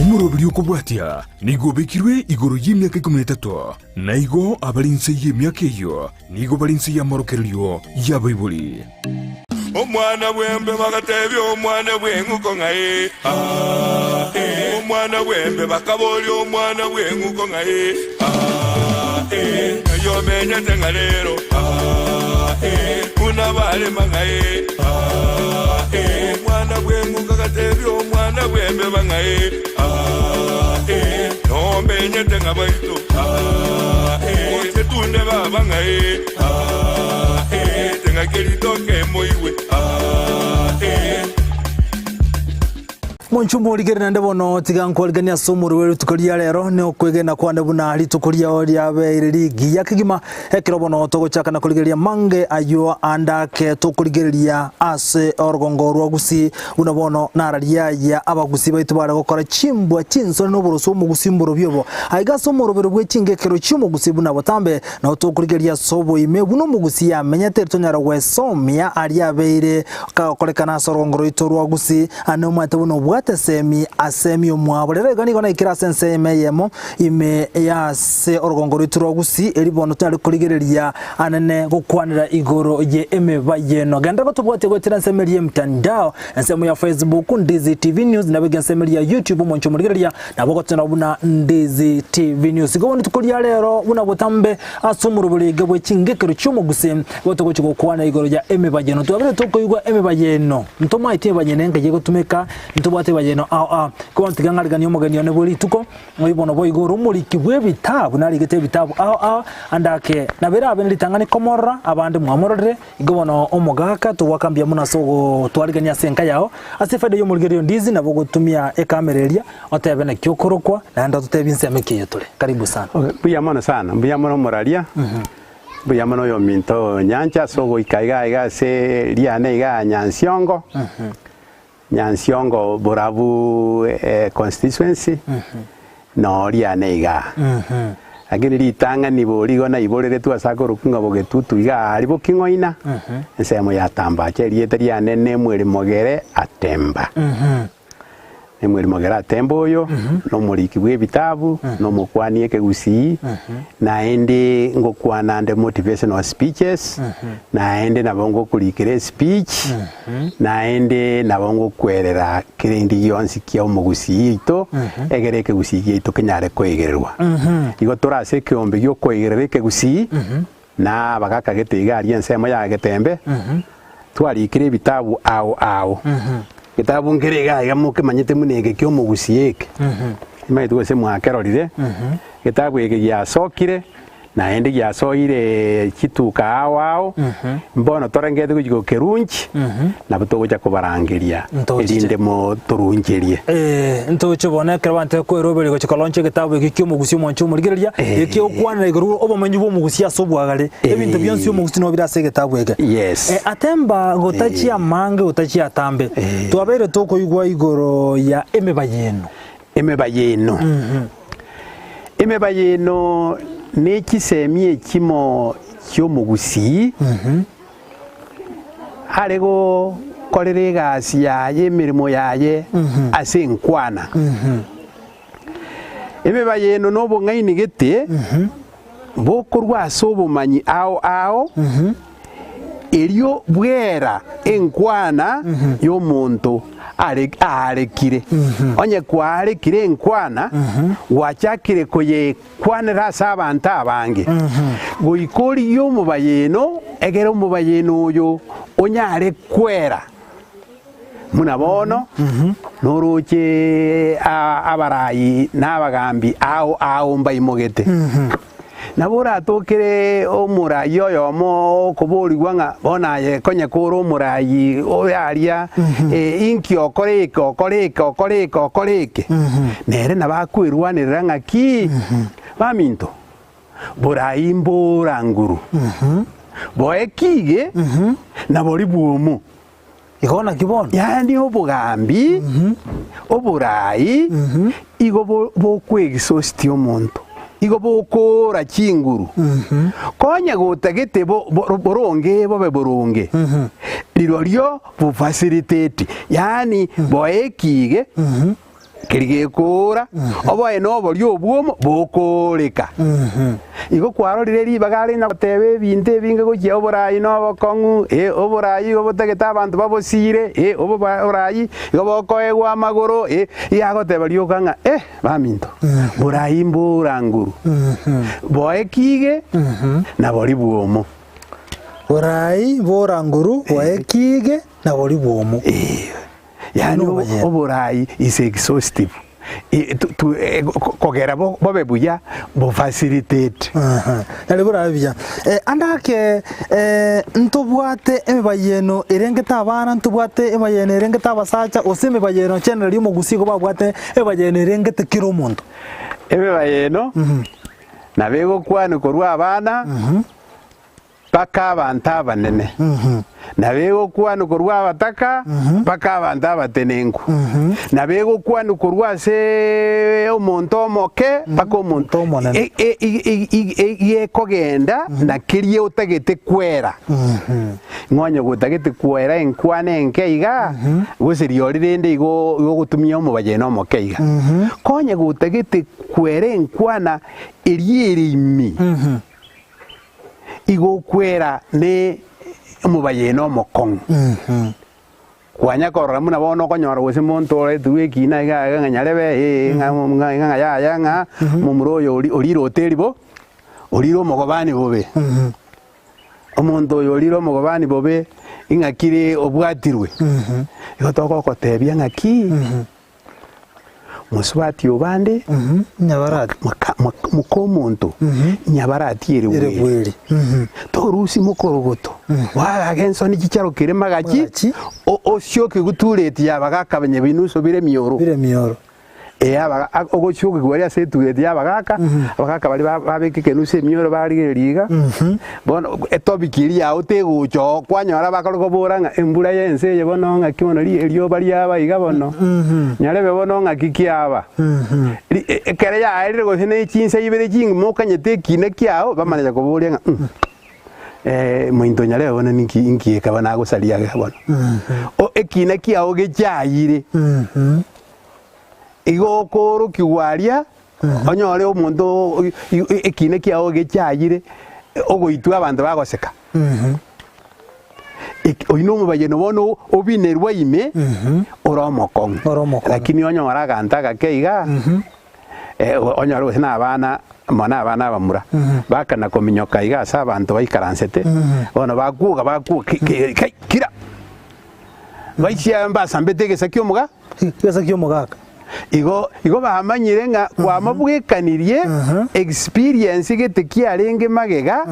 Omurobiri okubwatia nigo bekirwe igoro y'imyaka 13 naigo abalinse y'emyaka eyo nigo balinse y'amorokeryo y'abaibuli. Omwana bwembe bagatebya omwana bwenguko ngaye omwana bwembe bakaboli omwana bwenguko ngaye yo menya tengalero kuna bale mangaye omwana bwenguko gatebya omwana bwembe bangaye no menya tengabaito setune baba ngaye tengakelitoke moiwe Monchu morigere nande bono tigankolgania somuru weru tukoria rero ne okwegena kwande buna ali tukoria oria beire ligi yakigima ekero bono togochaka na koligeria mange ayo andake tukoligeria ase orgongo rwagusi una bono nararia ya abagusi baitu bara gukora chimbwa chinso no boroso mu gusimburo byobo aiga somuru beru bwechingekero chimo gusibuna botambe na tukoligeria sobo ime buno mugusi ya menyete tonyara wesomia aria beire ka kolekana sorgongo rito rwagusi ane mwate buno semi asemi omwaborere gani gona ikira sense emeyemo ime ya se orgongo riturogusi eribono tari kurigereria anene gukwanira igoro ye emebayeno ganda gotubwate gotira nsemerie mtandao nsemo ya Facebook Ndizi TV News na bega nsemeria YouTube moncho murigereria na bogotena buna Ndizi TV News goboni tukuria rero buna botambe asumuru burige bwechingekero cyumugusi gotogochi gukwana igoro ya emebayeno twabere tokoyugwa emebayeno ntoma ite banyenenge ye gotumeka ntubwate bayeno ko ntigangarigani omugani one buri tuko ngoibono boigoro muriki bwe bitabu nari gete bitabu andake nabera abeni tangani komora abande mwamorore igobono omugaka tuwakambia munasogo twarigania senka yao asifade yo murigeri Ndizi nabo gutumia ekamereria otebe na kyokorokwa na ndo tutebinse amekiye tule karibu sana buyamana sana buyamana moralia buyamana yo minto nyancha sogo ikaiga se liane iga nyansiongo Nyansiongo Borabu constituency no lianeiga agini litanga ni boligo na ibolere tu asako rukunga bogetutu iga alibo kingoina nsemo ya tamba cheri eteria nene mwere mogere atemba nemwere mogere atembo yo no muliki bwe bitabu no mukwani ekegusi naende ngokwana ande motivational speeches naende nabongo kulikire speech naende nabongo kwerera kirindi yonsi kya omugusi ito egere ekegusi ito kenyare kwegererwa igo torase kyombe gyo kwegerera ekegusi na bagaka getega ari ensemo ya getembe twalikire bitabu ao kitabu ngerega igamuke manyete munenge kyo mugusieke imai tuwese mwakerorire kitabu ege yasokire na ende yasoire kituka awao mbono torengete kujigo kerunchi na butogoja kubarangeria elinde mo turungerie ntoche bona kerwante ko robere go chikolonche kitabu ege kyo mugusi moncho murigeria eke okwana iguru obomanyu bo mugusi asobwagare ebintu byonsi mugusi no birase kitabu ege atemba gotachi amange gotachi atambe twabere toko igwa igoro ya emebayeno nekisemie kimo kyomugusi arego korere gasi yaye mirimo yaye ase nkwana emebayeno nobo ngaini gete bokorwa asobomanyi ao elio bwera enkwana y'omuntu arekire onye kwarekire enkwana wachakire koye kwanira abantu abange goikori y'omubayeno egera omubayeno oyo onyare kwera munabono noroche abarayi n'abagambi ao mbayimogete nabura atokere omurayi oyomo kuburirwa nga bona ye konye kuro omurayi oyaria inki okoreke nere nabakwirwanirira ngaki baminto burayi mburanguru boekige nabori bwomu igona kibono yani obugambi oburayi igo bokwegisosti omuntu igo bokora chinguru konya gutagete boronge bobe boronge lirolyo bu facilitate yani boekige kirigekura oboe no borio obwomo bokoreka igo kwarorire ribagare na gotebe ebinto ebinge gochia oborai no bokongu oborai obotageta abantu babosire oborai igo bokoegwa amagoro yagoteba riokanga baminto borai mboranguru boekige na bori bwomo borai boranguru boekige na bori bwomo yani oborai is exhaustive kogera bobe buya bo facilitate nale borai buya andake ntubwate emibayeno erengeta abana ntubwate emibayeno erengeta abasacha ose emibayeno channel yo mogusigo babwate emibayeno erengete kiro omonto emibayeno nabego kwano korwa abana paka abantu abanene nabego kwano korwa abataka paka abantu abatenengu nabego kwano korwa se omonto omoke paka omonto omonene kogenda na kirie utagete kwera ng'onye gutagete kwera enkwane enkeiga gusiri rinde igo gutumia omubayeno omokeiga konye gutagete kwera enkwana erierimi igo kwera ne mubayeno mokong kwanya korora muna bono konyora gose monto ore tuweki na ga nyarebe nga ya nga mumuroyo oriro hoteli bo oriro mogobani bobe omonto yoriro mogobani bobe ingakire obwatirwe igo toko kotebia ngaki muswati obande nyabarati mukomonto nyabarati ereweri torusi mukorogoto wagenso ni kicharo kire magachi osyoke gutureti yabagaka benye binuso bire miyoro aba ogoshuke gwaria setureti yabagaka abagaka bali babeke nuse miyoro bari riga bono etobikiri ya otegucho kwanyora bakorogo boranga embura yense ye bono ngakimono elio bali aba iga bono nyarebe bono ngakikiaba ekere ya aire go hene chinse ibere ching mokanyete kine kiao bamanya koboria mointo nyarebe bono ninki ekabana gosalia bono o ekine kiao gechaire igo koro kiwaria onyore omonto ekine kiao gechayire ogoitwa abantu bagoseka oino mubayeno bono obinerwa ime oromokong lakini onyora ganta gakeiga onyora gose na abana mona abana bamura bakana kominyoka iga asa abantu baikaransete bono bakuga kira baishya mbasambete gesakyo mugaka igo bamanyire nga kwamabwekanirie experience gete kiarenge magega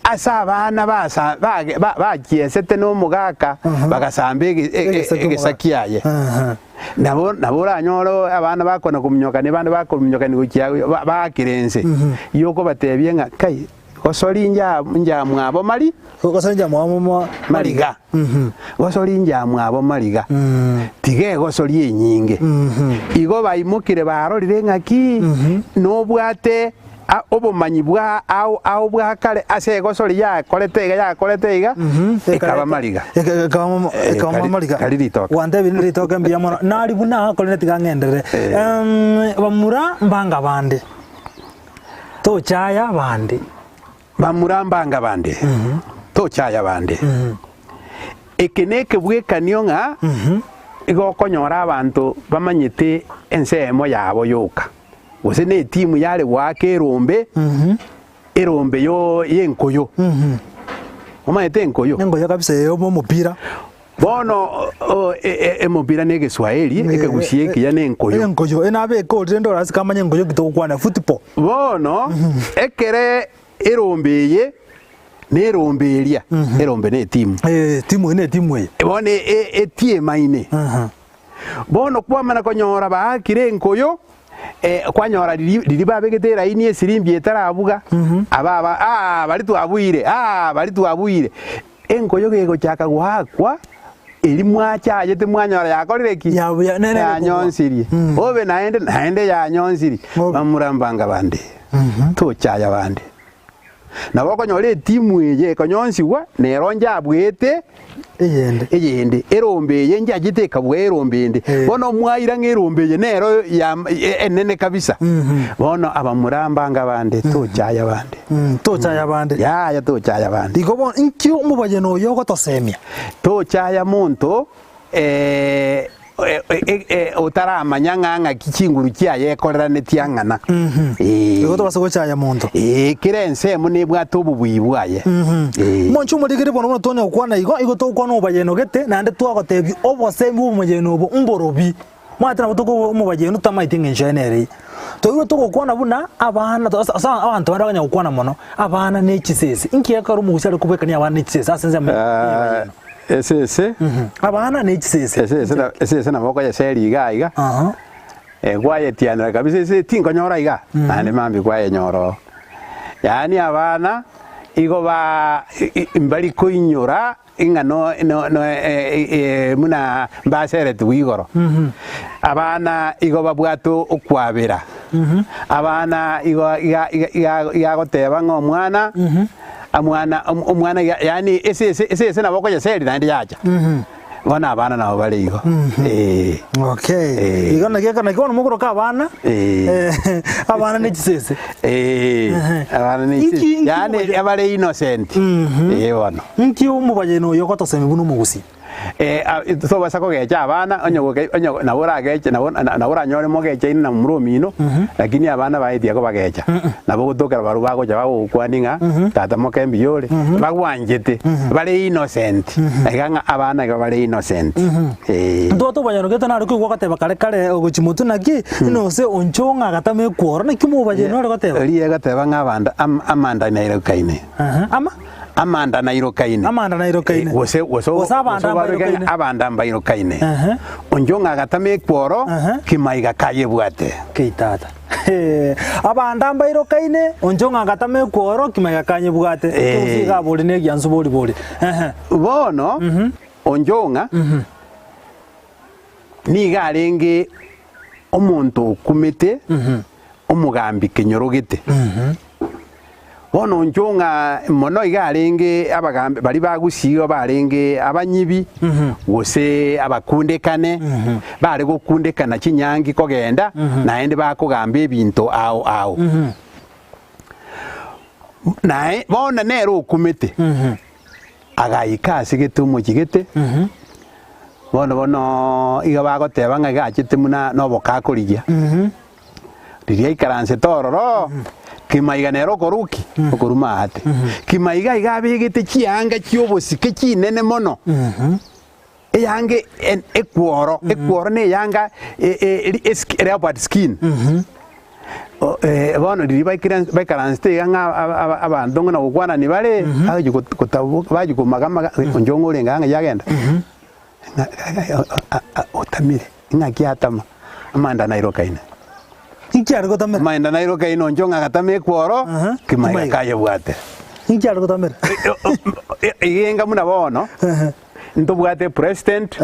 asa abana bakiesete no mugaka bagasambe egesakiaye nabo ranyoro abana bakona kumnyoka ne bana bakomnyoka ni gukia bakirense yoko batebye nga kai gosori nja mwabo mari gosori nja mwabo mariga gosori nja mwabo mariga tige gosori enyinge igo baimukire barorire ngaki no bwate obumanyi bwa au bwa kale ase gosori ya kolete iga ekaba mariga ekaba mariga kaliritoka wande biniritoka mbia mono nari buna kolene tigangendere bamura mbanga bande to chaya bande bamurambanga bande tochaya bande ekeneke bwekanio nga igokonyora abantu bamanyete ensemo yabo yoka gose ne timu yale wake erombe yo yenkoyo omayete enkoyo kabisa yo mupira bono emupira ne Kiswahili ekegusieki ya nenkoyo enabe ko rendo rasikamanye enkoyo kitokwana football bono ekere erombeye neromberia erombe ne timu timu bone etie maine bono kwamana konyora bakire enkoyo kwanyora riri babegete ini esirimbi etarabuga ababa bari tuabuire enkoyo gego chaka gwakwa eri mwachayete mwanyora yakorire ki ya nyonsiri obe naende ya nyonsiri bamurambanga bande tochaya bande nabo konyore timu eye konyonsiwa neronja abwete eyende erombeye njagite kabwe erombende bono mwaira ngerombeye nero ya enene kabisa bono abamuramba ngabande tochaya bande tochaya bande ya tochaya bande igobo inki umubaye no yogo tosemia tochaya muntu utaramanya ng'ang'a kichinguru kiaye ekorerane tiang'ana igo tobasa gochaya muntu kirense mune bwato bubwibwaye monchu muligire bono tonya okwana igo tokwana obaye no gete nande twagotebi obosemi omubaye no bo umborobi mwatira botoko omubaye no tamaite ngenjenere toiro tokokwana buna abana asa abantu baraganya okwana mono abana nechisese inki yakaro mugusare kubekania abana nechisese asenze ese abana nechisese ese na moko ya seri iga gwaye tiana kabisa ese tingo nyora iga ane mambi gwaye nyoro yani abana igo ba imbali koinyora ingano muna mbasere tuigoro abana igo babwato okwabera abana igo ya goteba ng'omwana omwana yani ese naboko ya seri nandi yacha bona abana nabo bari igo okay igo nakeka nakona mukoro ka abana abana nechisese abana nechisese yani abari innocent bona nki umubaye no yoko toseme bunu mugusi so basa ko gecha abana onyo nabora gecha nabora nyore mo gecha ina muromino lakini abana baetia ko bagecha nabo gutokera baru bago ja bago kwaninga tata mo kembi yore bagwanjete bari innocent eganga abana ga bari innocent ndo to banyano geta na riko gwakateba kare ogochimotu naki no se onchonga gatame kworo na kimu baje no gateba riye gateba ngabanda amanda na irokaine amanda na irokaine wose abanda mba irokaine onjonga gatame kworo kimaiga kaye bwate keitata abanda mba irokaine onjonga gatame kworo kimaiga kanye bwate tuziga boli ne gyanzu boli bono onjonga ni garenge omuntu kumete omugambi kenyorogete bono njonga mono igarenge abagambe bali bagusiyo barenge abanyibi wose abakundekane bari gukundekana kinyangi kogenda naende bakugamba ebintu ao nae bona nero okumete agayikasi getumo kigete bono iga bagoteba nga gachete muna nobokakorigia riria ikaranse tororo kimaiga nero koruki okoruma ate kimaiga igabigite kianga kiobosike kinene mono eyange ekworo ne yanga leopard skin bono riri baikaranse yanga abandu ngona gukwana ni bare aje kutabuka baje kumagama onjongo urenganga yagenda otamire ngakiatama amanda na irokaine inkyaro gotamera maenda na irokaine onjonga gatame kworo kimaiga kaye bwate inkyaro gotamera igenga muna bono ntobwate president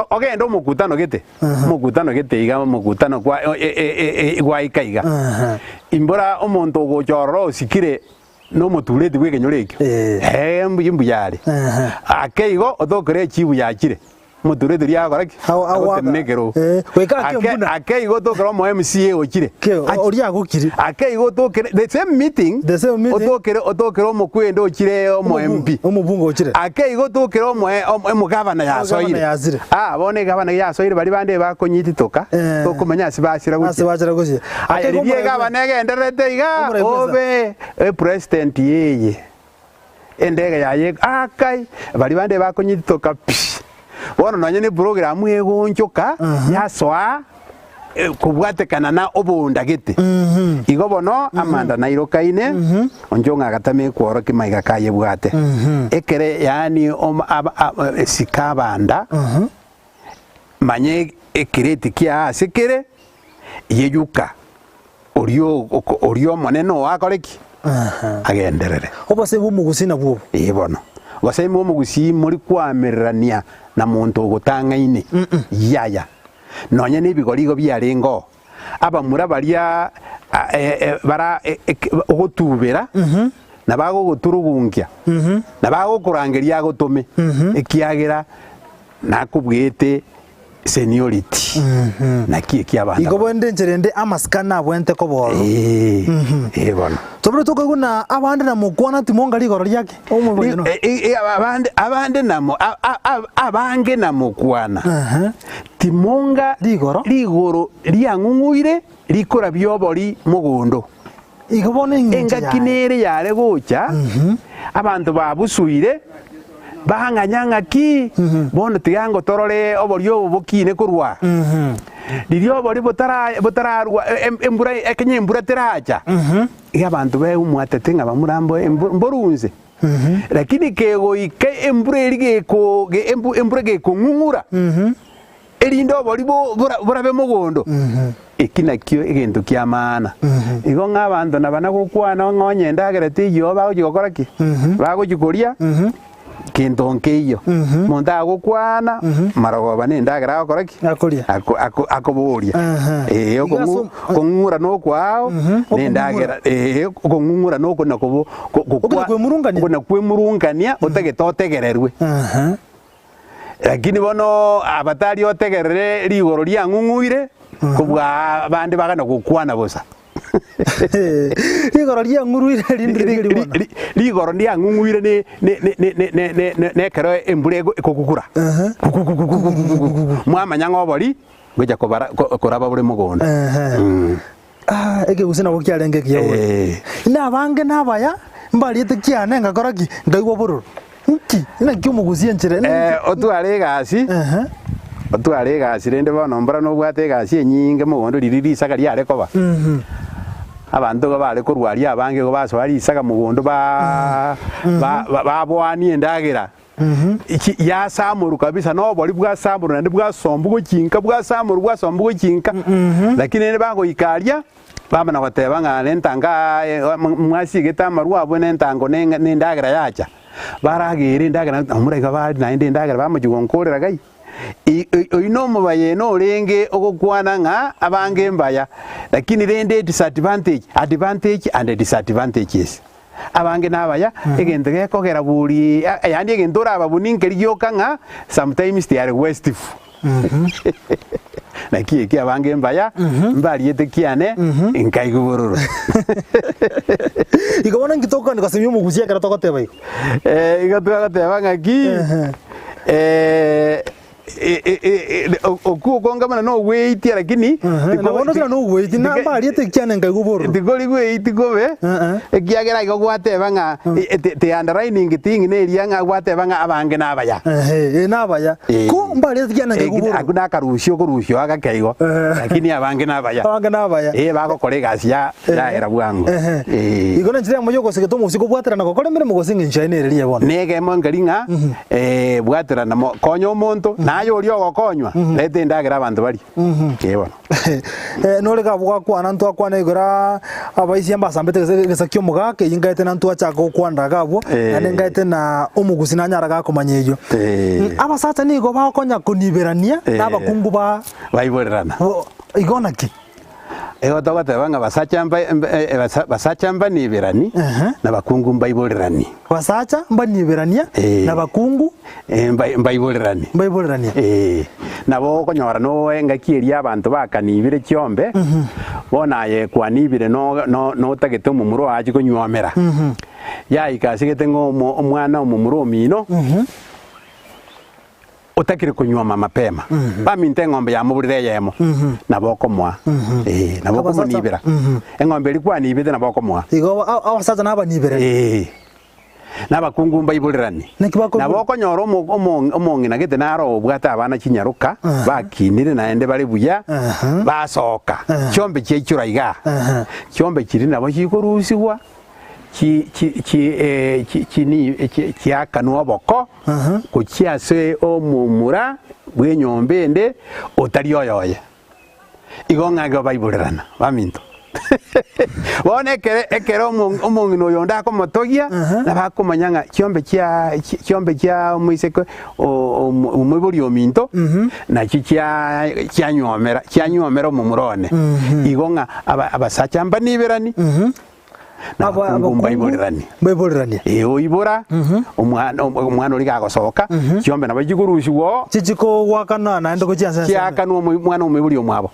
ogenda omukutano gete iga mukutano kwa ikaiga imbora omonto ogochorora osikire no mutureti gwekenyoreki mbu yari akeigo otokere chibu yakire mutureti ryagoraki agotemekero akeigo tokero mo MCA okire oriagokire akeigo tokere the same meeting otokere omokwendo okire omo MP omubungo okire akeigo tokere omo governor yasoire bone governor yasoire bari bande bakonyititoka tokumenya sibashira gushye akeigo governor agenderete iga obe president yeye endege yaye akai bari bande bakonyititoka bono nonye ni program egonchoka yasoa kubwatekana na obundagete igo bono amanda na irokaine onjonga gatame kworo kimaiga kaye bwate ekere yani sikabanda manye ekireti kia asekere yeyuka orio moneno wakoreki agenderere obase bumugusina bwo bono base bumugusi muri kwamerania na muntu ogotangaine yaya nonye nibigorigo byarengo abamura baria bara ogotubera na bagoguturugunkia na bagokurangeria agotume ekiagera nakubwete seniority na kie abana igo bonde njerende amaskana bwente ko boro bona tobure tukaguna abande na mukwana timonga ligoro ryake omuboyeno abande namo abange na mukwana timonga ligoro liang'ung'uire likora byobori mugundo igo bone engakinere yare gocha abantu babusuire bahang'anyang'aki bono tigango torore obori obokine kurwa lirio obori botararwa embura ekenye embura teracha iga abantu beumwatete ng'a bamurambo mborunze lakini kegoike embura erigeko embura gekong'ung'ura erindo obori borabe mugondo ekinakio egento kia maana igo ng'abantu nabana gokwana ng'onye endagera tiyo bagogikora ki bagogikoria kintu nkeiyo muntu agokwana marogoba nendagera agokora ki akoboria okong'ura nokwao nendagera okong'ura nokona okona kwemurungania otagetotegererwe lakini bono abatari otegerere rigoro riang'ung'uire kubwa bande bagana gokwana bosa ligoro riang'uruire ligoro riang'ung'uire ne kero embure kokukura mwamanya ng'obori ngoja koraba bure mugondo egegusina bokiarenge kiyago na bange nabaya mbariete kiane ngakoraki ndaigwa bururu nki ina kiumugusie nchire otware gasi otware gasi rende bono mbara no bwate gasi enyinge mugondo ririri isaga riare koba abantu go bale kurwaria abange go baswari isaga mugondo babwani endagera iki ya samuru kabisa no bori bwa samuru nandi bwa sombu gokinka bwa samuru bwa sombu gokinka lakini ne bango ikaria bamana bateba ngane ntanga mwasi getamaru abo nentango nendagera yacha baragere ndagera amurega bari nainde ndagera bamujugonkorera gai oino mubaye no renge ogokwana nga abange mbaya lakini rende advantage and disadvantages abange nabaya egento gekogera buri yandi egento rababuninke ryoka nga sometimes they are wasteful naki abange mbaya mbariete kiane inkaigubururu igobona ngitoka ndikasemyo mugusia kara tokoteba igatwagoteba ngaki okukonga mana no wait lakini nabono tira no wait na mbariete kiane ngaigubururu tikoli wait gobe ekiagera igogwateba nga te underlining thing ne rianga gwateba nga abange nabaya nabaya ko mbariete kiane ngaigubururu akuna karusio agakeigo lakini abange nabaya bagokore gasi ya era bwango igona njira moyo goseke musiko bwatera nako kore mere mugosinga nchaine riye bona nege mongaringa bwatera na konyo omonto nayo ori ogokonywa lete ndagera abantu bari bona no rega bwa kwana ntu akwana igora abaisi ambasambete gesakyo mugake ingaite na ntu acha gokwanda gabo ane ngaite na umugusi na nyara gakomanya iyo abasata nigo bakonya kuniberania nabakungu baiborerana igona ki togotebanga basacha mbaniberani na bakungu mbaiborerani basacha mbaniberania na bakungu mbaiborerani nabo okonyora no engakieria abantu bakanibire kiombe bona ye kwanibire no tagete omumuro aje konywomera ya ikasigete ngo omwana omumuro omino otakire kunywama mapema baminte ng'ombe ya muburire yemo naboko mwa naboko munibira eng'ombe ilikuwa nibite naboko mwa igo abasaza nabanibere nabakungu mbaiburirani naboko nyoro omong'ina gete naro obwata abana kinyaruka bakinire naende bari buya basoka kiombe kyechura iga kiombe kiri nabo kikorusigwa kiakanwa boko kuchiase omumura bw'enyombe ende otari oyoye igo ng'aga baiburerana baminto Wone ekere omongino yonda komotogia nabakomanya nga kiombe kia muiseko omwiburi ominto na kianyomera omumurone igo nga abasacha mba niberani baiborerani oibora omwana ori gagosoka kiombe nabo gigurusiwo chichikogwakana naende gochiansa kiakanwa omwana omwiburi omwabo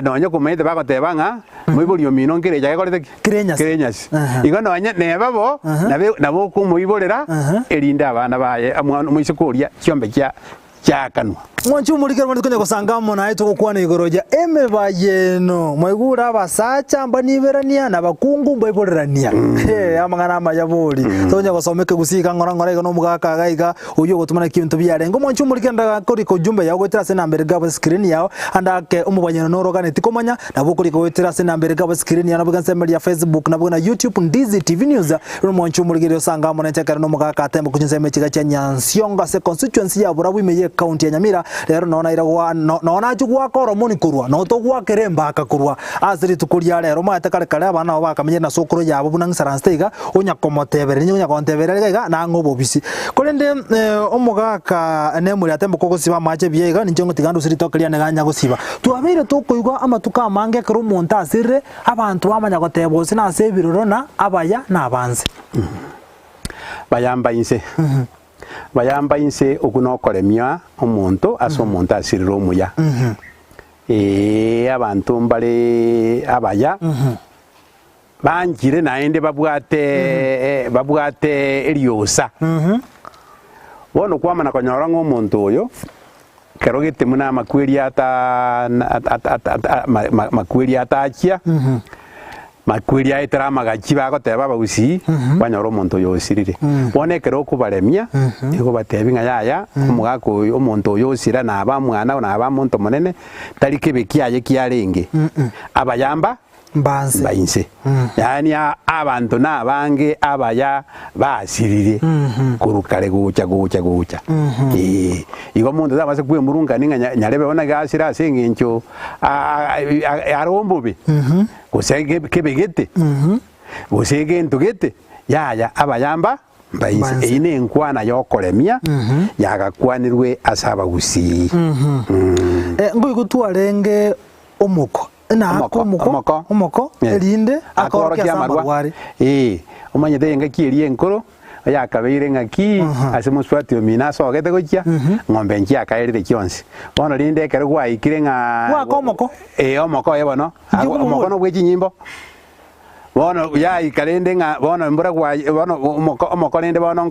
nonye komaite bagoteba ng'a moibori omino nkerecha gekorete kirenyasi igo nonye nebabo nabo okomoiborera erinde abana baye moisiko oria kiombe kiakanwa mwanchu murikere mwana konya gosanga mona aito gokwana igoroja emeba yeno mwaigura abasacha mba niberania na bakungu mbaiborerania amangana amayabori tonya gosomeke gusika ngora igo no mugaka gaiga uyo gotumana kintu byarengo mwanchu murikere ndakori ko jumbe yago gwetera se nambere gabo screen yao andake umubanyana no rogane tikomanya nabo kuri ko gwetera se nambere gabo screen yao nabo ganse ya Facebook nabo na YouTube Ndizi TV News mwanchu murikere osanga mona tekara no mugaka atemba kuchinse mechiga cha Nyansionga se constituency ya Burabu imeye county ya Nyamira rero nona iragwa nona chugwa koro muni kurwa no to gwa keremba akakurwa asiri tukuria rero mate kare kare abana bakamenye na sokoro yabo bunang saranstega onya komotebere nyonya kontebere ga na ngobo bisi kolende omugaka ne muri atembo koko siba mache biega ninjo ngotigandu siri tokeria ne ganya gosiba tuabere tokoigwa amatuka mange kero monta asire abantu bamanya gotebo sina asebiroro na abaya na abanze bayamba inse bayamba inse okunokoremia omuntu ase omuntu asirire omuya abantu mbale abaya banjire naende babwate eriosa bono kwamana konyora ng'omuntu oyo kero getemu na makweri atachia makweri aetera amagachi bagoteba bagusi banyora omonto oyo osirire bono ekero okubaremia igo batebi ng'a yaya omogaka oyo omonto oyo osira naba mwana naba monto monene tari kebe kiaye kiarenge abayamba bainse yani abantu nabange abaya basirire kurukare gucha igo omonto tabase kwemurungani ng'a nyarebe bona gasira ase eng'encho arombobe gose kebegete gose gento gete yaya abayamba bainse ine enkwana yokoremia yagakwanirwe ase abagusi ngoigotwarenge omoko omoko erinde akorokia amarware omanyete engaki enkoro yakabeire ng'aki ase moswati omina asogete gochia ng'ombe nchi akaerire kionsi bono rinde ekero gwaikire ng'a omoko bono omoko no bwechinyimbo bono yaika rinde ng'a bono mbura bono omoko rinde bono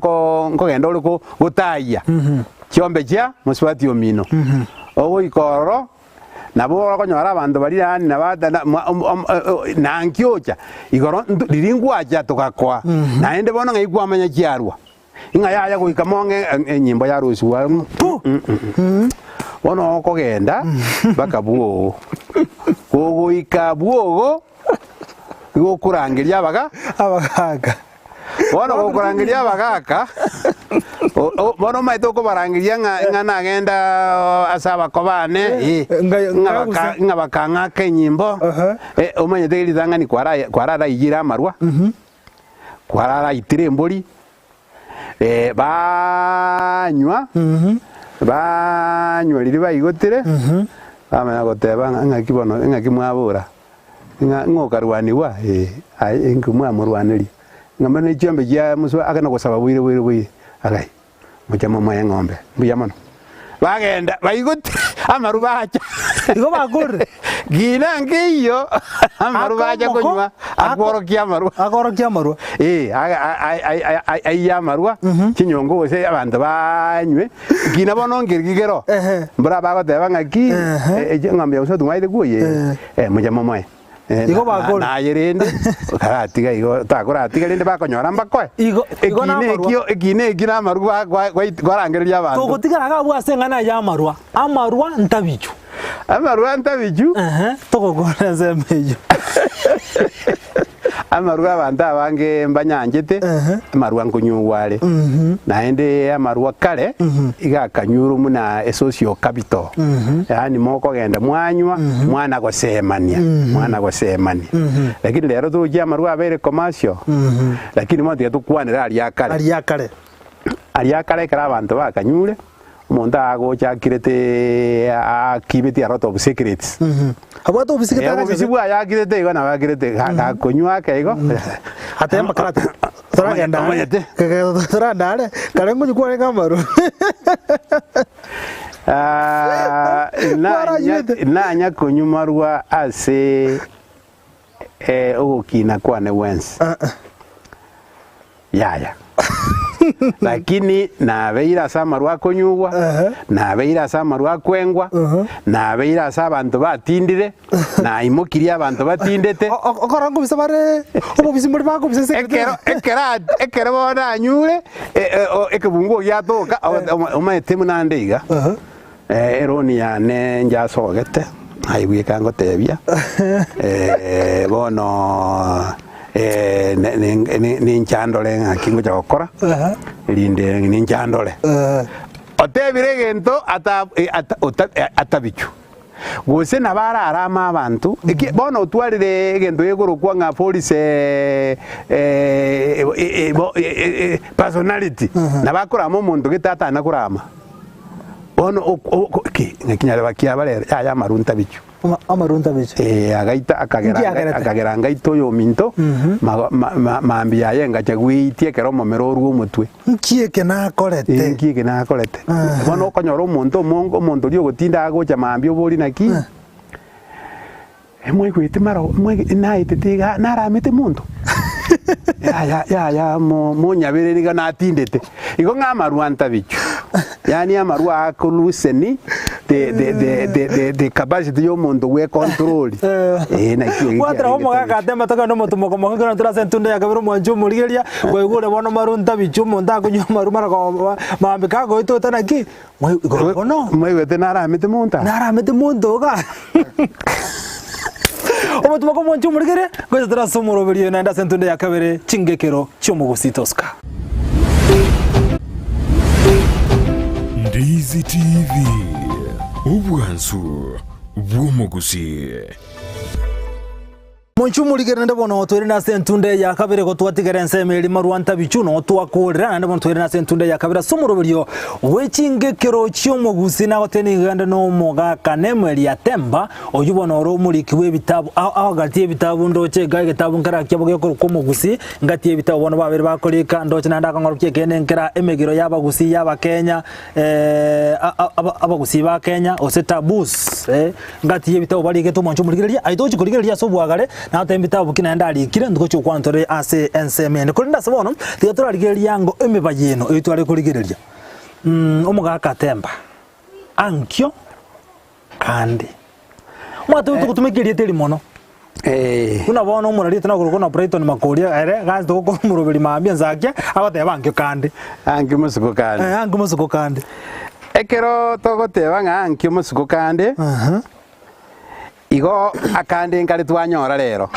nkogenda ore gotaiya kiombe chia moswati omino ogoikoro nabo bakonyora abantu bari yani nankiocha igoro riringwacha tukakwa naende bono ngaigwa amanya kiarwa inga yaya goika monge enyimbo ya rusuwa bono okogenda bakabuo gogoika buogo igokurangeria abagaka bono gokurangeria abagaka bono maite okubarangeria ng'a nagenda ase abakobane ng'a bakang'aka enyimbo omanyete eritang'ani kwararaiyire amarwa kwararaitire embori banywa riria baigotire bamanya goteba ng'aki bono ng'aki mwabora ng'okarwaniwa nkimwamorwaneria ng'amba na echiombe chia muswa agana gosaba bwire agai muchamo moya ng'ombe mbuya mono bagenda baigote amaru bacha igo bagore gina ngiyo amaru bacha kunywa akorokia amarwa ai amarwa kinyongo gose abantu banywe gina bono ngirigero mbura bagoteba ng'aki ng'ombe uso tungwaire kuye muchamo moya igo bagore nayerende karatiga igo takoratiga rende bakonyora mbakoe igo namarwa egine amarwa gwarangereria abantu togotigara gabwa sengana ya amarwa ntabichu togogona zemeyo amarua abantu abange mbanyanjete amarua nkunyugware naende amarua kare igakanyuru muna social capital yani moko genda mwanywa mwana gosemania lakini lero tujia amarua abere commercial lakini mwantu tukwanira ali akare kara abantu bakanyure umuntu agocha akibeti a lot of secrets abwato bisiketa bisibwa yakirete igona bakirete gakonywa kaigo atemba karate tarandare karengo nyukore kamaru na konyumarwa ase ogokina kwane wensi yaya lakini nabeira asa amarua konyugwa nabeira asa amarua kwengwa nabeira asa abantu batindire naimokiria abantu batindete okorango bisabare obobisi muri bako bisese ekero bona anyure ekebungo yatoka omaete munandeiga eroni yane njasogete aibwika ngotebia bono ni nchandole ngakingo cha gukora rinde ni nchandole otebire gento atabichu gose nabarara ama abantu bono utwarire gento yegoro kwa nga police personality nabakora mo muntu gitata nakurama bono ngakinyare bakia barere ya marunta bichu amarunta bichu agaita akagera ngaito yo minto mambi yaye ngachagwitie kero momero ruo mutwe nkieke na korete bono konyoro muntu rio gotinda agocha mambi obori naki emwe gwite maro mwe naitetiga naramete muntu ya munyabere niga natindete igo ng'amaruanta bichu yani amarua akuluseni the capacity yo muntu we control na kwatra homo gakatemba toka no mutumo komo ngana turase ntunde yakabiro mwanju murigeria gwegure bono marunta bichu muntu akunyo marumara ko mambe kago ito tanaki mwe wete naramete muntu ga omutumo komo mwanju murigeria gweze turase umuroberio na ndase ntunde yakabere chingekero cyomugusitoska Ndizi TV ubwansu bw'umugusi Monchumuligere ndabona twere na sentunde ya kabere ko twatigere nsemeri marwanta bicuno twakorera ndabona twere na sentunde ya kabera sumuroberio wechingekero cy'umugusi na hoteli nganda no moga kanemeri ya temba oyubona oro mulikiwe bitabu aho gatiye bitabu ndoche gaye gitabu nkara kyaboge ko umugusi ngatiye bitabu bona babere bakoleka ndoche nandaka ngoro kyekene nkera emegero y'abagusi y'aba Kenya abagusi ba Kenya osetabus ngatiye bitabu bali geto monchumuligere aitochi kuligere so bwagare na tembita bukina ndali kire ndiko cyo kwantore ase NCMN kulinda sabono tigatura ligeri yango emibayeno etware kuligereria omuga katemba ankyo kandi mwatu tukutumikirie teri mono kuna bono umurari tena kurukona Brighton makoria ere gazi tuko muroberi maambia nzakia abateba ankyo kandi angi musuko kandi ekero togoteba nga ankyo musuko kandi igo akande nkali twanyora rero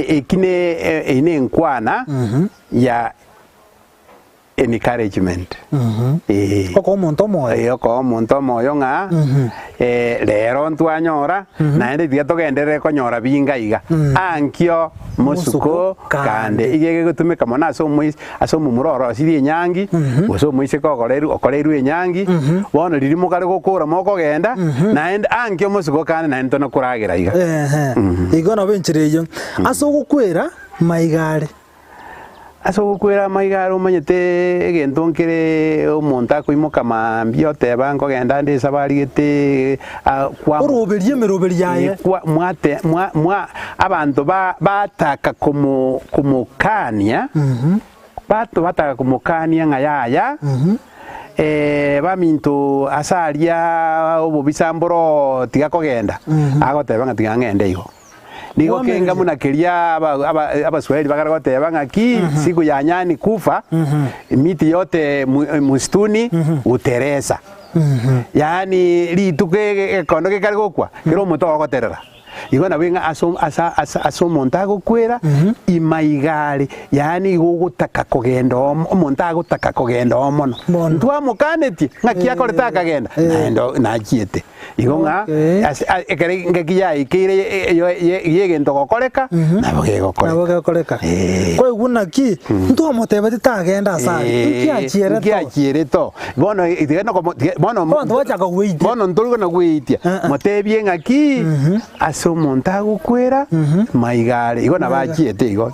ikine ine nkwana ya encouragement oko muntu moyo nga rero twanyora naende thia tugenderere konyora bingaiga ankyo musuko kande igege gutumika mona aso mumuroro siri nyangi oso muise kokoreru enyangi bono ririmo kare gukura moko genda naende ankyo musuko kande naende no kuragira iga igona benchireyo aso gukwera maigare aso gukwera maigaro manyete egento nkere omuntu akoimoka mambi oteba nkogenda ndi sabari gete kwa meroberie yaye mwa abantu bataka kumukania bato bataka kumukania ngayaya baminto asaria obobisamboro tigakogenda agoteba ngatiga ngende igo nigo kenga munakeria abaswahili bagaragoteba ngaki siku ya nyani kufa miti yote mustuni uteresa yani lituke kondo ke kari gokwa kero muto goterera igona wenga aso montago kwera imaigare yani gugutaka kugenda omontago taka kugenda omono ntwa mukaneti ngakia koreta kagenda naendo nachiete igonga ekere ngakia ikire yegento gokoreka nabogegokoreka kwa iguna ki ntwa motebeti tagenda sa ikiachiere to bono igena bono wachaka kuitia bono ntulgo na kuitia motebie ngaki aso montago kwera maigare igona bachiete igo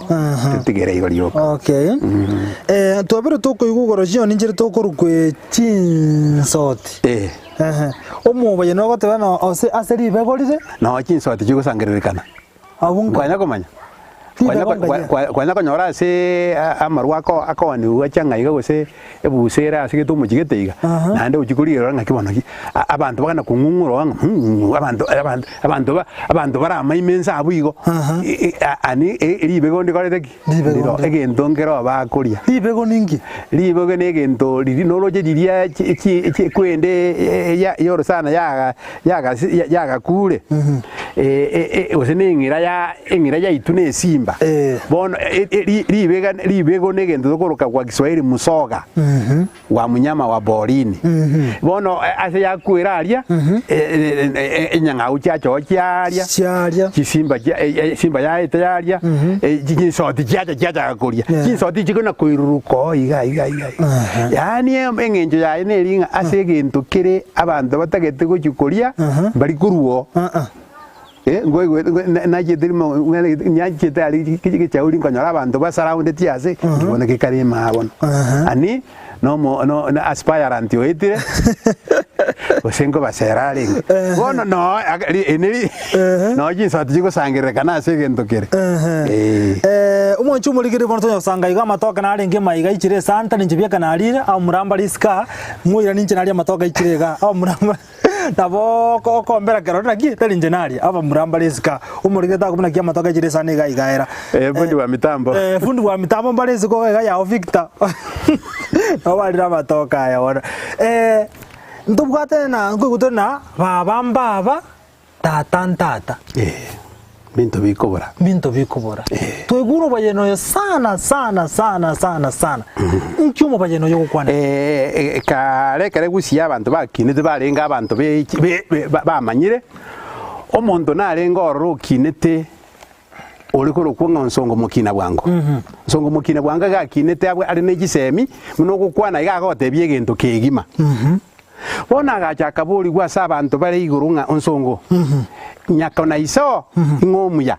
tutigere igo lyoko okay twabere toko igugoro cio ninjire toko rukwe chinsoti omubaye no gotebana aseri begorire no chinsoti chigusangiririkana abunga kwanya komanya kwanya konyora ase amarwako akoni wachanga iga gose ebusera ase gitumu chigiteiga nande uchikurira ngakibono abantu bagana kungunguro abantu bara maimensa abuigo ani ribego ndikorete ndiro egento ngero bakuria ribego ningi ribego negento riri noloje diria kwende yoro sana yaga kure osenengira ya itune simba bono ribego negento dokoroka kwa Kiswahili musoga wa munyama wa borini bono ase yakwira aria enyanga uchacho chiaria chisimba simba ya itaria chinsoti chiacha kuria chinsoti chikona kuiruruko iga yani engenjo ya eneringa ase gento kire abantu batagete gochikuria bari kuruo ngwe na jedirimo nyachete ali kichauri nkonyora abantu basaraunde tiase kibona kikari mabona ani no aspirant yoitire osengo baserari bono no eneri no jinsoti chigusangirikana ase gento kire umwanchu muligire bono tonyo iga matoka na arenge maiga ichire santa ninjibia kana alire au muramba riska muira ninje naria matoka ichirega au muramba tabo kombera kero naki telinje naria aba muramba riska umurige ta kubona kia matoka ichire sana iga igaera fundi wa mitambo mbale ziko iga ya Victor awalira matoka ya ora ntubwate na ngugutona baba tata bintu bikobora tweguro bayeno sana nkyumo bayeno yo kwana kare gusiya abantu bakinete barenga abantu bamanyire omonto narenga orokinete olikoro kwanga nsongo mukina bwango nsongo mukina bwanga gakinete abwe ari negisemi muno gukwana igagote byegento kegima bona gachaka buri gwa sabantu bare igurunga onsongo nyakona iso ngomuya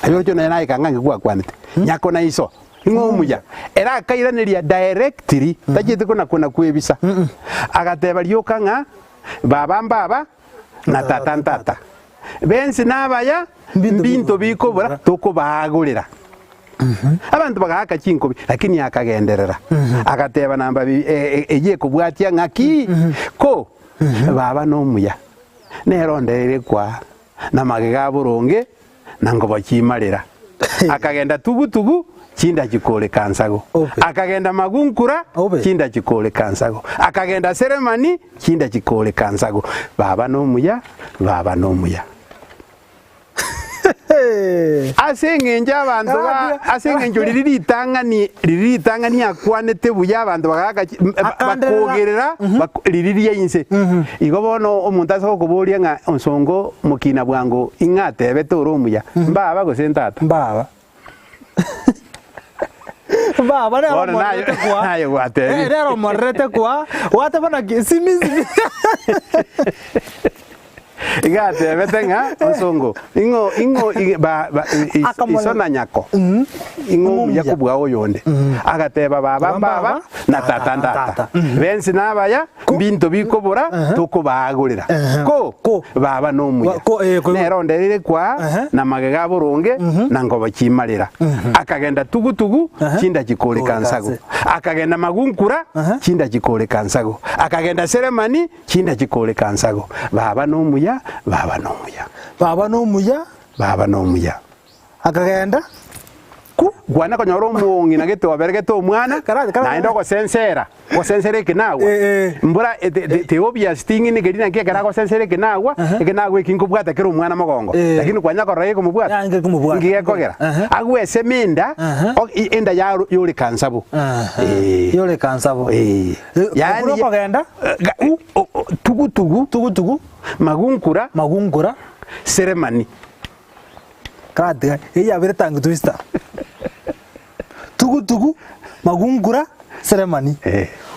ayo jona nayi kangange gwa kwanete nyakona iso ngomuya era kairaneria directly tajete kona kwebisa agateba lyokanga baba na tata bensi nabaya bintu bikobora toko bagurira abantu bagaka chinkobi lakini akagenderera agateba namba eye kubwatia ngaki ko baba no muya neronderere kwa na magega buronge nango chimarira akagenda tugutugu chinda chikole kansago akagenda magunkura chinda chikole kansago akagenda seremani chinda chikole kansago baba no muya asengenja abantu asengenjo liritangani akwanete buya abantu bakogerera liriria inse igo bono omuntu aso kuburia nga onsongo mukina bwango ingate betoro muya mbaba gosentata mbaba nayo gwate rero morrete kwa wate bana kisimizi igate betenga onsongo ingo isona nyako ingo yakubwa oyonde agateba baba na tata bensi nabaya bintu bikobora tukubagurira ko baba no muya neronderire kwa na magega buronge na ngoba chimarira akagenda tugutugu chinda chikole kansago akagenda magunkura chinda chikole kansago akagenda seremani chinda chikole kansago baba no muya akagenda Gwana konyora omongi na getobere geto omwana naenda gosensera ekenagwa mbura te obvious thing ni gerina kia kera gosensera ekenagwa ekenagwa ekinkobwata kera omwana mogongo lakini kwanya korora ekomubwata ngiye kogera agwese minda enda yore kansabo yore kansabo yani kogenda tugu magunkura seremani kadiga iya bere tangu twista tugu magungura seremani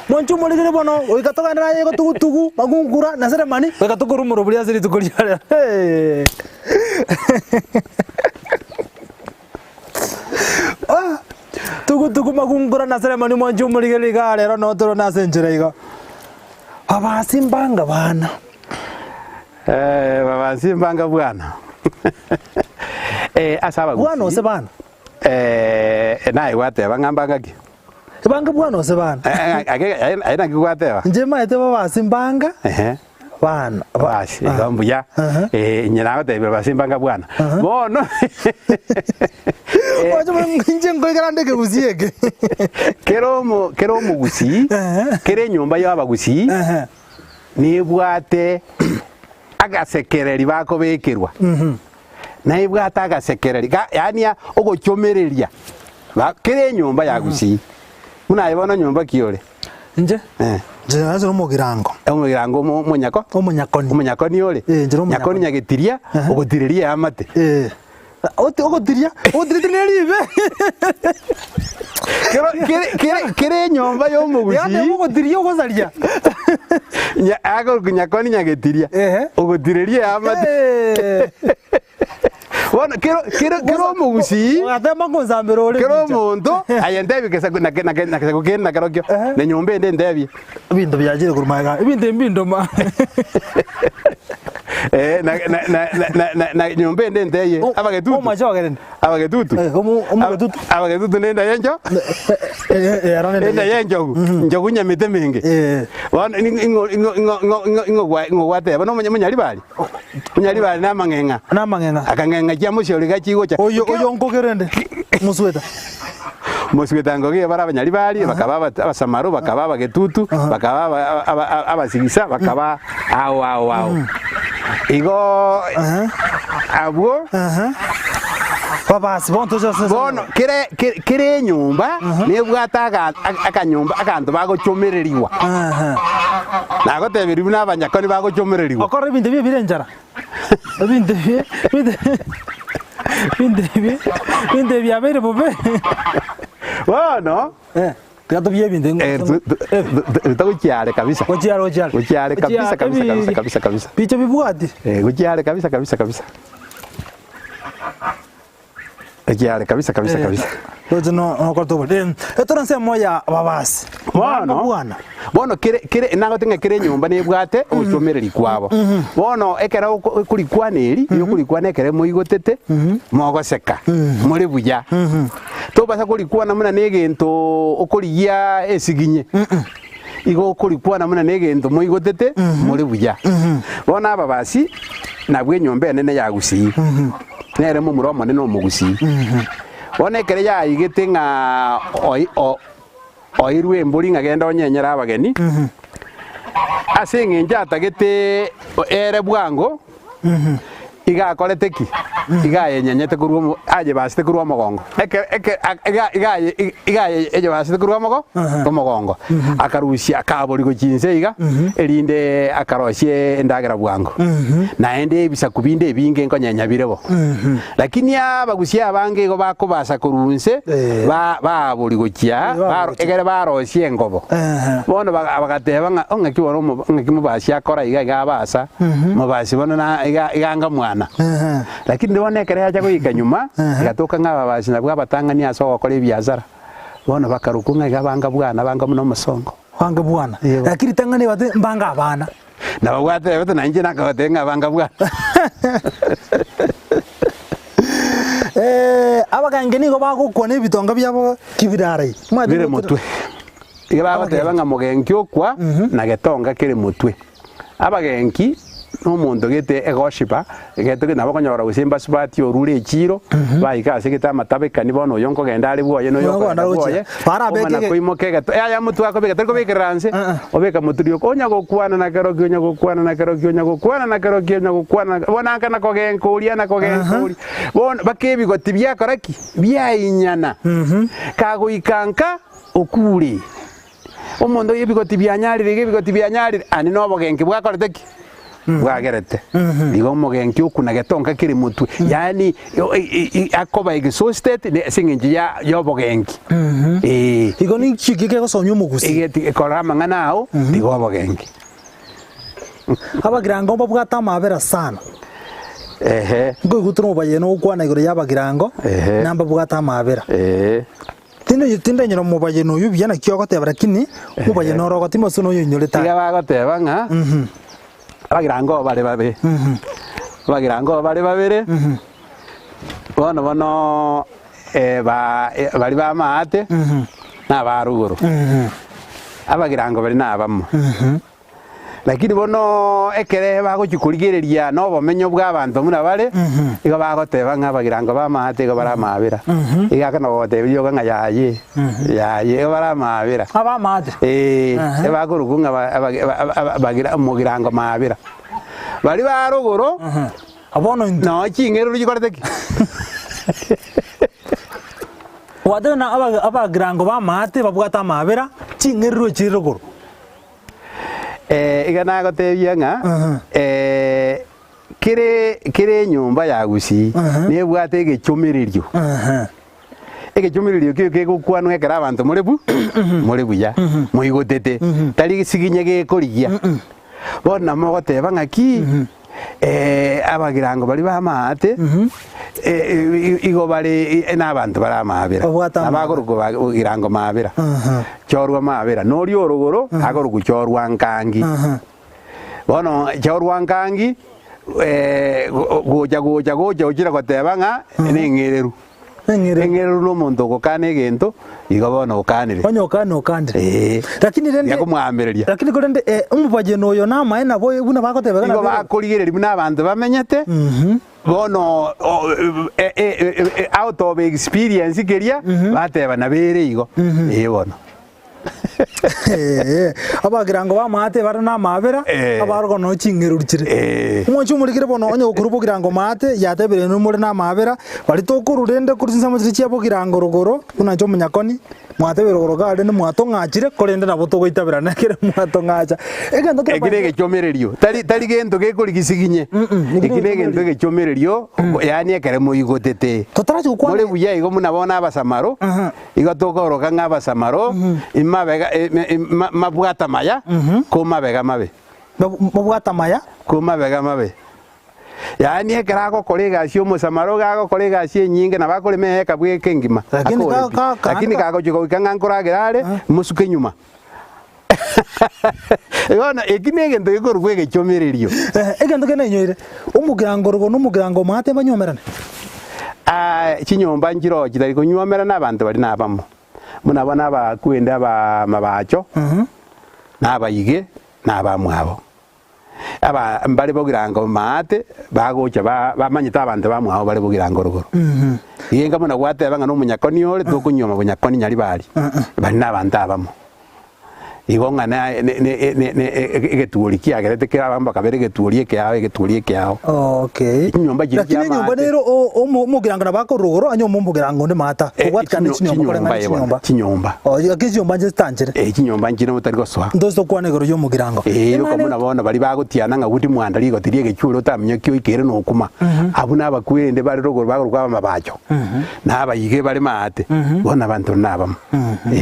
monchu moligere bono oikatoka ndara yego tugu magungura na seremani oikatokuru murubulia siri tukuliara tugu magungura na seremani monchu moligere gare ro no toro na senjere igo abasimbanga bana babasimbanga bwana asaba bwana ose bana naye wateba ng'ambaga ki banga bwana ose bana aina kikwateba nje maete babasimbanga bana basi gambuya nyina gotebera basimbanga bwana bono wacho nje ngoikarande ke busieke kero mugusi kere nyumba y'abagusi nibwate agasekereri bakobekerwa naibwata agasekereri yani ogochomereria kere nyumba yagusi munayibona nyumba kiore nje nje omugirango omunyakoni ore nyakoni nyagetiria ogotiriria amate ogotiria ribe kere nyumba y'omugusi yani ogotiria ogosaria nyakoni nyagetiria ogotiriria amate Bueno, quiero mugusi. Atema konzambero ole. Quiero mundo. Ayendebi kesa na kugenda na karokyo. Ne nyombe ndebi. Ibintu byagire kurumaga. Ibintu imbindo ma. Na nyombe ndeye. Abagetutu. Abagetutu. Abagetutu nenda yenjo. Nenda yenjo. Njogunya mitemenge. Wana ingo wate. Bano munyali bali. Munyali bali namangenga. Akangenga kia mushori gachigo cha. Oyo ngogerende. Musweta ngoge bara abanyali bali bakaba abasamaro bakaba abagetutu bakaba abasigisa bakaba awo igo abo babasi bonto jose bono kire nyumba nebwata akanyumba akantu bagochomereriwa nagotebiri n'abanyakoni bagochomereriwa okora ibintu birenjara ibintu byabere bobe bueno Gato bie binde. Utakuchiare kabisa. Kuchiare kabisa. Picha bibuati. Kuchiare kabisa. Kuchiare kabisa. Ojo no korto bode. Eto nse moya babasi. Bono kire nago tinga kire nyumba ne bwate ochomereri kwabo. Bono ekera kuri kwaneri yo kuri kwane kere muigotete mogoseka. Muri buya. To basa kuri kwana muna negento okuriya esiginye. Igo okuri kwana muna negento muigotete muri buya. Bona babasi nabwe nyombe nene yagusi. Nere mu muromo nene omugusi. Bona kere ya igete nga oirwe emburi ngagenda onyenyera abageni asenge njatagete ere bwango iga koleteki iga yenyenyete kuruo aje basite kuruo mogongo iga eje basite kuruo mogongo akarushia akabori gochinse iga erinde akaroshie ndagera bwango naende bisa kubinde ebinge nkonyenya birebo lakini abagusia abange go bakobasa kurunse babori gochia egere baroshie ngobo bono bagateba nga ngakimubashia akora iga basa mubasi bono na iga ngamwana lakini ndone kare acha kuika nyuma gatoka ngaba bashina bwa batangania aso gukora ibiazara bona bakarukunga gabanga bwana banga muno musongo banga bwana lakini tangane bate mbanga abana na bagwate bate nanje nakabatenga banga bwana abagangeni go bagukone bitonga byabo kibirare bire mutwe igaba bate banga mugenki okwa na getonga kire mutwe abagenki n'omonto gete egoshipa gete nabo konyora gusimba subati orure echiro baikase gete amatabekani bono oyo nkogenda ari bwoye no yoye omana koimoke gato ya mutu ako bega teriko bekeranse obeka muturio konya gokwana na kero kyonya gokwana na kero kyonya gokwana na kero kyonya gokwana bona kana kogenkuria na kogenkuria bona bakebi gotibia koraki bia inyana kagoikanka okure omondo yebigoti byanyarire gebigoti byanyarire ani no bogenke bwakoreteki bwagerete igo mogenke okuna getonka kiri mutu yani akoba exhausted singinji ya yobogenke igo ni chikike gosonyo mugusi igeti korama nganao igo bogenke abagirango babwata mabera sana ngo guturo bayeno ukwana igoro yabagirango namba bwata mabera Tinde nyoro mubayeno yu byana kyoko tebara kini mubayeno rogo timo suno yu nyore ta tiga bagoteba nga abagirango bari babe abagirango bari babere bono bari bamate na baruguru abagirango bari nabamo lakini bono ekere bagochikurigereria no bomenyo bw'abantu muna bare igo bagoteba nga abagirango bamate igo baramabira iga kana gotebio nga yaye igo baramabira abamate ebagurugunga abagira umugirango mabira bari baruguru abono no chingeru gikorteki wadana abagirango bamate babwata mabira chingeru chiruguru iga nagotebia nga kire nyumba ya gusi nebwate egechomererio egechomererio kio gegokwanwa ekera abantu muri buya moigotete tari gisiginya gekorigia bona mogoteba ng'aki abagirango bari bamate igo bari n'abantu baramabira abagorugo bagirango mabira chorwa mabira nori orogoro agorugo chorwa nkangi bono chorwa nkangi goja ochira goteba ng'a n'eng'ereru eng'ereru n'omonto ogokana egento igo bono okanire onyo okana okandire lakini rende yakomwamireria lakini korende umubajeno oyo namae nabo buna bagoteba igo bakorigereria buna abantu bamenyete bono out of experience keria bateba nabere igo bono abagirango bamate bari namabera abarugo no chingerurikire umwanchu murikire bono onyo okurubo girango mate yatebere no muri namabera bari tokururende kurinza mutiri cyabo girango rogoro kunancho munyakoni mwatebere rogoro gade ne mwato ngachire korende nabo togoitabira nakire mwato ngacha egendo egirege chomererio tari gento gekurigisiginye egirege gento gechomererio yani ekere moigotete totarachi kwa muri buya igo munabona abasamaro igo tokoroka ng'abasamaro mabega mabwata maya ko mabega mabe mabwata maya ko mabega mabe yani ekerago kolega cio musamaro gago kolega cie nyinge na bakore meheka bweke ngima lakini kago chiko kanga nkoragirare musuke nyuma Ebona ekinege ndo igoro bwege chomererio egendo kene nyoire umugirango rugo n'umugirango mate banyomerane chinyomba njiro kitari kunyomera n'abantu bari nabamo munabona abakwenda ba mabacho n'abayige n'abamwabo aba mbali bogirango mate bagocha bamanyita abantu bamwabo bari bogirango rugoro yenga muna gwate banga no munyakoni ole tokunyoma bunyakoni nyari bari bari n'abantu abamo igonga na egetuori kiagerete kera bamba kabere getuori kyao okay nyomba jiri lakini nyomba rero umugirango nabako rugoro anyo mumugirango ndi mata ubwatkane chinyomba akinyomba nje stangere chinyomba njire mutari goswa ndozo kwane goro yo mugirango yo kamuna bona bari bagutiana nga guti mwanda ligo tirie gechuro tamyo kyo ikere no kuma abuna abakwende bari rugoro bagurwa amabacho n'abayige bari mate bona abantu nabamo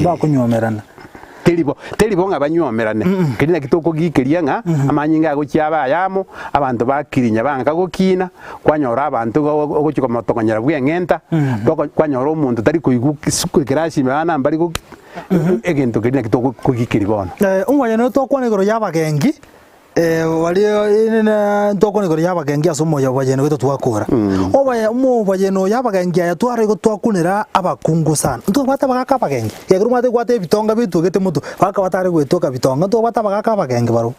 bakunyomerana telibo nga banyomerane kirina kitoko gikeria nga amanyinga ago cyaba yamo abantu bakirinya banga gokina kwanyora abantu ogochiko motokonyera bwengenta kwanyora umuntu tari kuigusuku kirasi bana mbari go egento kirina kitoko kugikiri bona umwanya no tokwane goro yabagengi wali ina tokone goro yabagengi asomo yabajeno gito twakora oba mu bajeno yabagengi ya tware go twakunira abakungu sana ndo bata bagaka bagengi yaguru mate gwate bitonga bitu gete mutu baka batare gwetoka bitonga ndo bata bagaka bagengi baro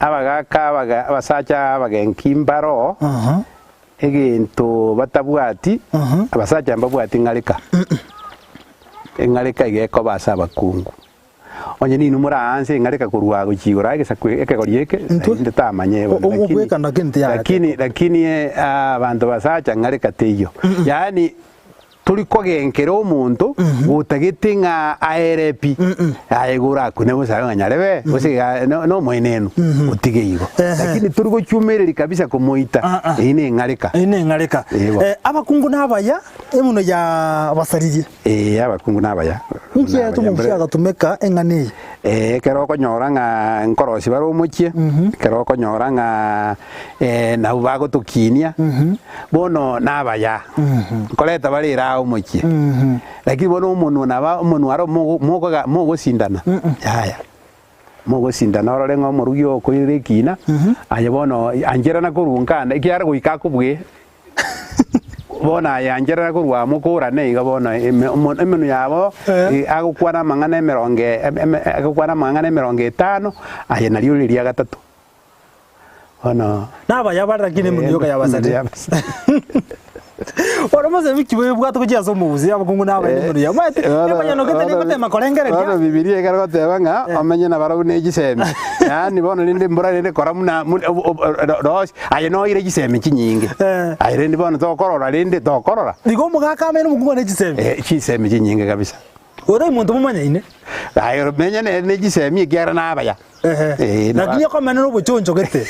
abagaka abasacha bagenkimbaro egintu batabwati abasacha mbabwati ngalika engalika igeko basa abakungu onye ninu muraanse ngalika kurwa guchigura ekegorieke nditamanye lakini abantu basacha ngalika teyo yani tuli kogenkera omuntu gutagite nga ARP ayegura kune busaga nyarebe busiga no mwenenu utigeigo lakini tuli gochumereri kabisa kumuita ine ngalika abakungu nabaya emuno ya basarije abakungu nabaya nje tumushaga tumeka engani kero konyora nga nkorosi baro muchie kero konyora nga na ubago tukinia bono nabaya koleta barira umuchie lakini bono umuntu aro mogo sindana yaya mogo sindana ororengo murugyo koirekina aye bono anjera na kurungana ikiara guika kubwe bona yanjera kurwa mukura neiga bona emenu yabo agukwana mangana emeronge agukwana mangana emeronge 5 aye nalyo liria gatatu bona naba yabara kine munyoka yabasade ora maze bikiwe bwato kujaza umubuzi abakungu naba emenu yamate yabanyano kete gutema korengere bona bibirie karo tebanga amenye na barabu negiseme yani bona ninde mbura ninde koramuna dos aye no ire giseme kinyinge aye rende bona tokorora rende tokorora digo mugaka amene mukungu negiseme giseme kinyinge kabisa ora muntu mumanya ine aye menye ne giseme igera nabaya nagiye ko maneno bochonjo kete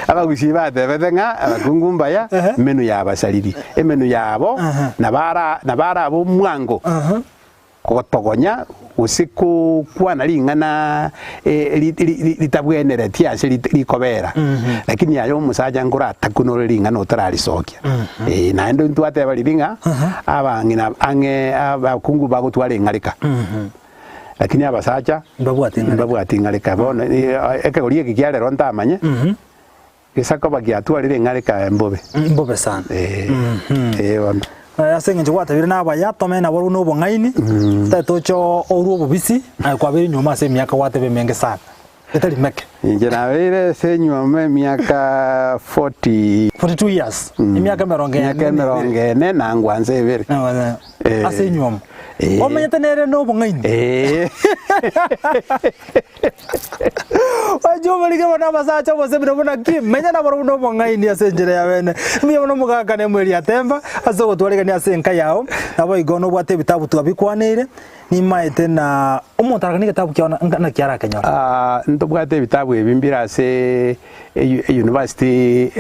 abagusiba tebetenga abakungumbaya menu yabasaliri emenu yabo nabara abo mwango kotogonya usiku kwana lingana litabwenere tiase likobera lakini yayo musaja ngura takunore lingana utaralisokia na ndo ntwate baliringa abangina ange abakungu bagutwale ngalika lakini abasacha mbabwati ngalika bona ekegoriye kikyale ronta amanye isako bagiatwalire ngalika mbobe sana bona asenge njwata bire nabaya tomena boru no bongaini tatocho oru bubisi kwa bire nyuma se miaka watebe menge sana etali meke nje na bire se nyuma miaka 42 years miaka meronge ne na ngwanze bire ase nyuma omenya tenere no bongaini wajo malike bana basacha bose bino bona ki menya na boru no bongaini ase njere ya bene mbiye no mugaka ne mweri atemba azo gutwarega ni ase nka yao nabo igono bwate bitabu twabikwanire ni maite na umuntu ni gitabu kyona na kyara kenyora ndobwate bitabu ebimbira se university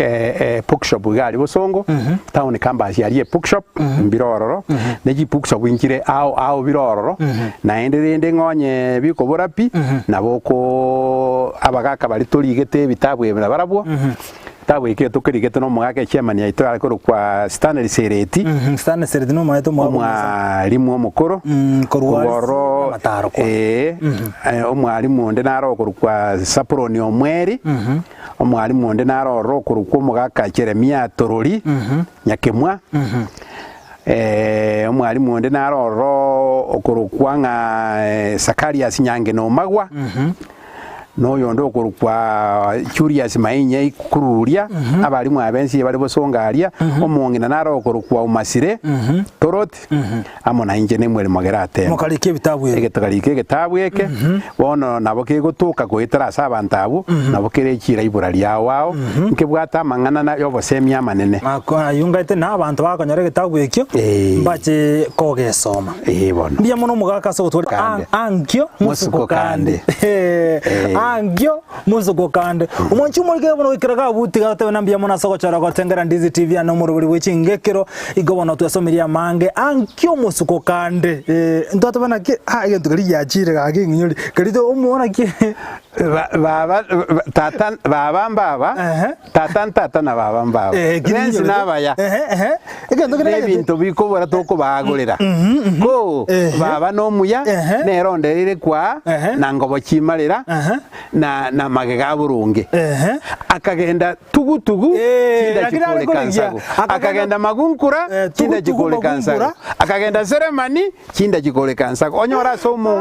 bookshop gali bosongo town campus yali bookshop mbirororo neji bookshop injire ao birororo na enderende ngonye biko borapi naboko abagaka bali toligete bitabu ebira barabwo tabu ike tukirigete no mugake chairman ya itwara ko kwa Stanley Sereti Stanley Sereti no maito mwalimu omukoro korwaro omwalimu onde naro ko kwa Saproni omweri omwalimu onde naro ro ko kwa mugaka Jeremia Torori nyakemwa omwalimu onde naro ro okoro nga Sakarias Nyange no magwa no yondo kwa Curious Mainye kururia abalimu abensi bali bosongaria omongina naro kwa umasire toroti amona inje ne mwere magerate mukalike bitabu gitabu eke bono naboke gutuka kwitara sabantabu nabokere chira ibura lyawao nkebwata mangana na yobosemia manene makona yungaite na abantu bakonyare gitabu ekyo mbache kogesoma bono mbia muno mugaka so gutwara ankyo musuko kande angyo muzuko kande umonchi mulike bono ikiraga buti gate nambia mona soko chara ko tengera ndizi TV ano muruburi wechingekero igobona twasomeria mange angyo musuko kande ndoto bana ki agento kali yachire gage nginyori kalito umona ki baba tatan na baba mbaba genzi nabaya igento kali bintu bikobora toko bagurira ko baba no muya neronderire kwa nangobo chimarira na magega burunge akagenda tugutugu kinda chikole kansago akagenda magunkura kinda chikole kansago akagenda seremani kinda chikole kansago onyora somo